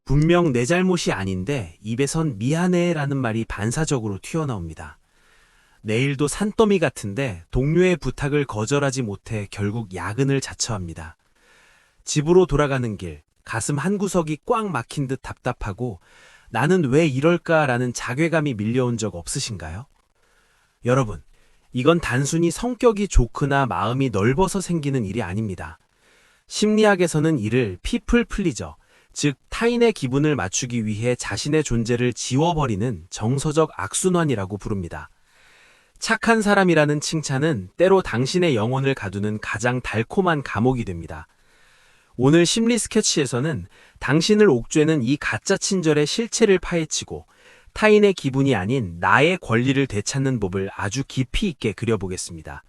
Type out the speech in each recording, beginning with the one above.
분명 내 잘못이 아닌데 입에선 미안해라는 말이 반사적으로 튀어나옵니다. 내일도 산더미 같은데 동료의 부탁을 거절하지 못해 결국 야근을 자처합니다. 집으로 돌아가는 길, 가슴 한구석이 꽉 막힌 듯 답답하고 나는 왜 이럴까라는 자괴감이 밀려온 적 없으신가요? 여러분, 이건 단순히 성격이 좋거나 마음이 넓어서 생기는 일이 아닙니다. 심리학에서는 이를 피플 플리저, 즉 타인의 기분을 맞추기 위해 자신의 존재를 지워버리는 정서적 악순환이라고 부릅니다. 착한 사람이라는 칭찬은 때로 당신의 영혼을 가두는 가장 달콤한 감옥이 됩니다. 오늘 심리 스케치에서는 당신을 옥죄는 이 가짜 친절의 실체를 파헤치고 타인의 기분이 아닌 나의 권리를 되찾는 법을 아주 깊이 있게 그려보겠습니다.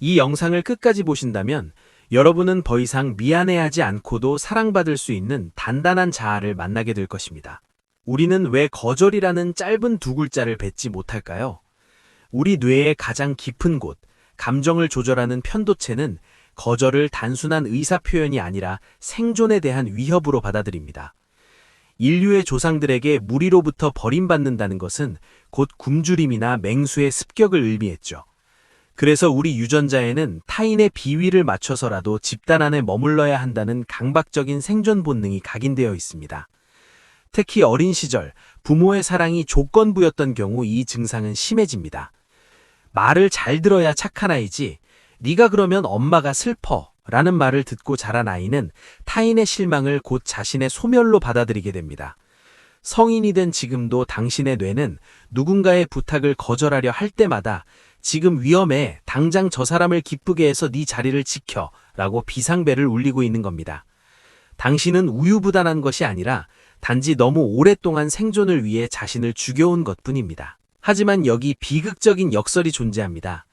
이 영상을 끝까지 보신다면 여러분은 더 이상 미안해하지 않고도 사랑받을 수 있는 단단한 자아를 만나게 될 것입니다. 우리는 왜 거절이라는 짧은 두 글자를 뱉지 못할까요? 우리 뇌의 가장 깊은 곳, 감정을 조절하는 편도체는 거절을 단순한 의사표현이 아니라 생존에 대한 위협으로 받아들입니다. 인류의 조상들에게 무리로부터 버림받는다는 것은 곧 굶주림이나 맹수의 습격을 의미했죠. 그래서 우리 유전자에는 타인의 비위를 맞춰서라도 집단 안에 머물러야 한다는 강박적인 생존 본능이 각인되어 있습니다. 특히 어린 시절 부모의 사랑이 조건부였던 경우 이 증상은 심해집니다. 말을 잘 들어야 착한 아이지, 네가 그러면 엄마가 슬퍼 라는 말을 듣고 자란 아이는 타인의 실망을 곧 자신의 소멸로 받아들이게 됩니다. 성인이 된 지금도 당신의 뇌는 누군가의 부탁을 거절하려 할 때마다 지금 위험해, 당장 저 사람을 기쁘게 해서 네 자리를 지켜 라고 비상벨을 울리고 있는 겁니다. 당신은 우유부단한 것이 아니라 단지 너무 오랫동안 생존을 위해 자신을 죽여온 것뿐입니다. 하지만 여기 비극적인 역설이 존재합니다.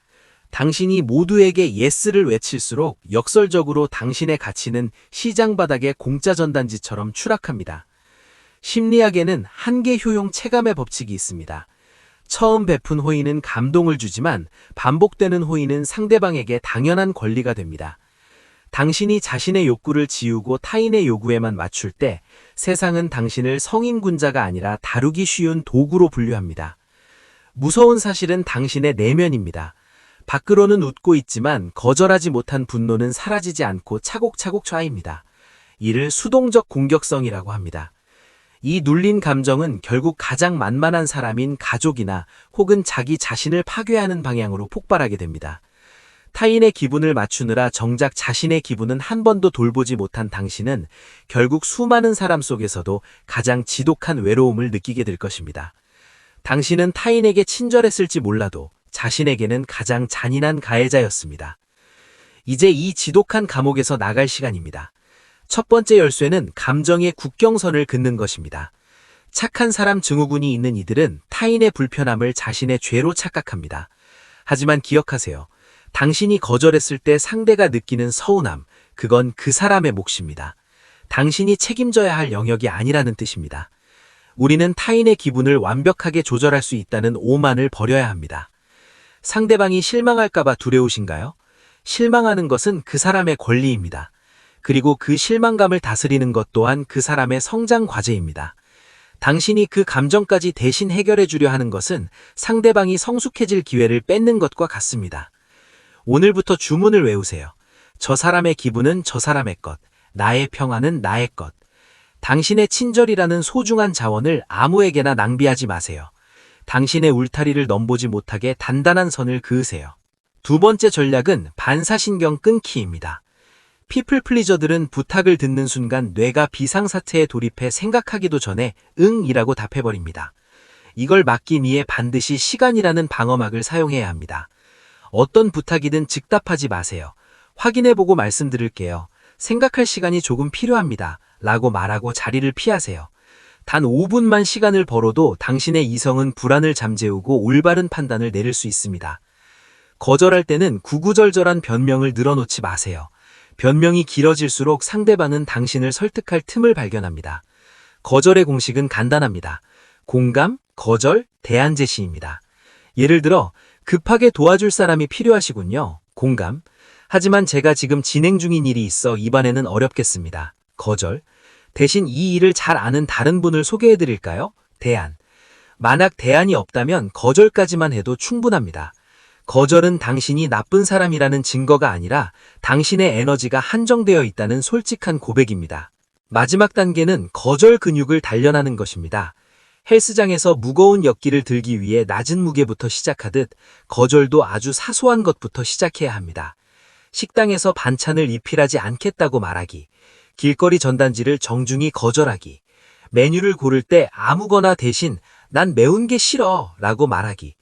당신이 모두에게 예스를 외칠수록 역설적으로 당신의 가치는 시장 바닥의 공짜 전단지처럼 추락합니다. 심리학에는 한계 효용 체감의 법칙이 있습니다. 처음 베푼 호의는 감동을 주지만 반복되는 호의는 상대방에게 당연한 권리가 됩니다. 당신이 자신의 욕구를 지우고 타인의 요구에만 맞출 때 세상은 당신을 성인군자가 아니라 다루기 쉬운 도구로 분류합니다. 무서운 사실은 당신의 내면입니다. 밖으로는 웃고 있지만 거절하지 못한 분노는 사라지지 않고 차곡차곡 쌓입니다. 이를 수동적 공격성이라고 합니다. 이 눌린 감정은 결국 가장 만만한 사람인 가족이나 혹은 자기 자신을 파괴하는 방향으로 폭발하게 됩니다. 타인의 기분을 맞추느라 정작 자신의 기분은 한 번도 돌보지 못한 당신은 결국 수많은 사람 속에서도 가장 지독한 외로움을 느끼게 될 것입니다. 당신은 타인에게 친절했을지 몰라도 자신에게는 가장 잔인한 가해자였습니다. 이제 이 지독한 감옥에서 나갈 시간입니다. 첫 번째 열쇠는 감정의 국경선을 긋는 것입니다. 착한 사람 증후군이 있는 이들은 타인의 불편함을 자신의 죄로 착각합니다. 하지만 기억하세요. 당신이 거절했을 때 상대가 느끼는 서운함, 그건 그 사람의 몫입니다. 당신이 책임져야 할 영역이 아니라는 뜻입니다. 우리는 타인의 기분을 완벽하게 조절할 수 있다는 오만을 버려야 합니다. 상대방이 실망할까봐 두려우신가요? 실망하는 것은 그 사람의 권리입니다. 그리고 그 실망감을 다스리는 것 또한 그 사람의 성장 과제입니다. 당신이 그 감정까지 대신 해결해 주려 하는 것은 상대방이 성숙해질 기회를 뺏는 것과 같습니다. 오늘부터 주문을 외우세요. 저 사람의 기분은 저 사람의 것, 나의 평화는 나의 것. 당신의 친절이라는 소중한 자원을 아무에게나 낭비하지 마세요. 당신의 울타리를 넘보지 못하게 단단한 선을 그으세요. 두 번째 전략은 반사신경 끊기입니다. 피플 플리저들은 부탁을 듣는 순간 뇌가 비상사태에 돌입해 생각하기도 전에 응이라고 답해버립니다. 이걸 막기 위해 반드시 시간이라는 방어막을 사용해야 합니다. 어떤 부탁이든 즉답하지 마세요. 확인해보고 말씀드릴게요. 생각할 시간이 조금 필요합니다. 라고 말하고 자리를 피하세요. 단 5분만 시간을 벌어도 당신의 이성은 불안을 잠재우고 올바른 판단을 내릴 수 있습니다. 거절할 때는 구구절절한 변명을 늘어놓지 마세요. 변명이 길어질수록 상대방은 당신을 설득할 틈을 발견합니다. 거절의 공식은 간단합니다. 공감, 거절, 대안 제시입니다. 예를 들어 급하게 도와줄 사람이 필요하시군요. 공감. 하지만 제가 지금 진행 중인 일이 있어 이번에는 어렵겠습니다. 거절. 대신 이 일을 잘 아는 다른 분을 소개해 드릴까요? 대안. 만약 대안이 없다면 거절까지만 해도 충분합니다. 거절은 당신이 나쁜 사람이라는 증거가 아니라 당신의 에너지가 한정되어 있다는 솔직한 고백입니다. 마지막 단계는 거절 근육을 단련하는 것입니다. 헬스장에서 무거운 역기를 들기 위해 낮은 무게부터 시작하듯 거절도 아주 사소한 것부터 시작해야 합니다. 식당에서 반찬을 리필하지 않겠다고 말하기, 길거리 전단지를 정중히 거절하기, 메뉴를 고를 때 아무거나 대신 난 매운 게 싫어 라고 말하기.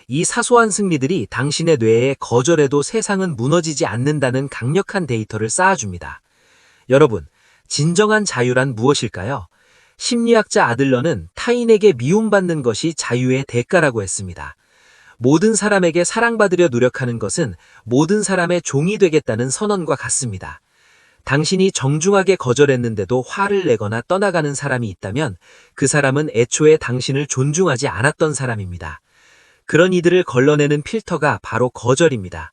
이 사소한 승리들이 당신의 뇌에 거절해도 세상은 무너지지 않는다는 강력한 데이터를 쌓아줍니다. 여러분, 진정한 자유란 무엇일까요? 심리학자 아들러는 타인에게 미움받는 것이 자유의 대가라고 했습니다. 모든 사람에게 사랑받으려 노력하는 것은 모든 사람의 종이 되겠다는 선언과 같습니다. 당신이 정중하게 거절했는데도 화를 내거나 떠나가는 사람이 있다면 그 사람은 애초에 당신을 존중하지 않았던 사람입니다. 그런 이들을 걸러내는 필터가 바로 거절입니다.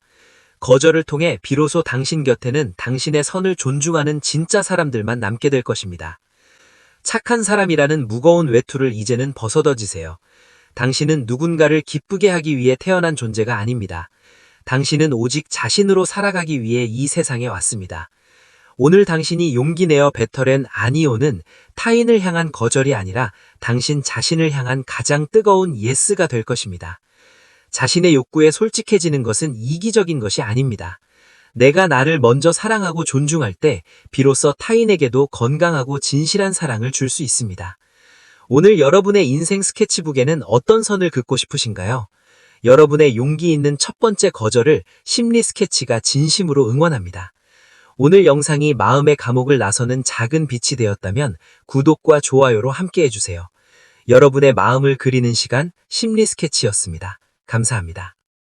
거절을 통해 비로소 당신 곁에는 당신의 선을 존중하는 진짜 사람들만 남게 될 것입니다. 착한 사람이라는 무거운 외투를 이제는 벗어던지세요. 당신은 누군가를 기쁘게 하기 위해 태어난 존재가 아닙니다. 당신은 오직 자신으로 살아가기 위해 이 세상에 왔습니다. 오늘 당신이 용기 내어 뱉어낸 아니오는 타인을 향한 거절이 아니라 당신 자신을 향한 가장 뜨거운 예스가 될 것입니다. 자신의 욕구에 솔직해지는 것은 이기적인 것이 아닙니다. 내가 나를 먼저 사랑하고 존중할 때 비로소 타인에게도 건강하고 진실한 사랑을 줄 수 있습니다. 오늘 여러분의 인생 스케치북에는 어떤 선을 긋고 싶으신가요? 여러분의 용기 있는 첫 번째 거절을 심리 스케치가 진심으로 응원합니다. 오늘 영상이 마음의 감옥을 나서는 작은 빛이 되었다면 구독과 좋아요로 함께 해주세요. 여러분의 마음을 그리는 시간 심리 스케치였습니다. 감사합니다.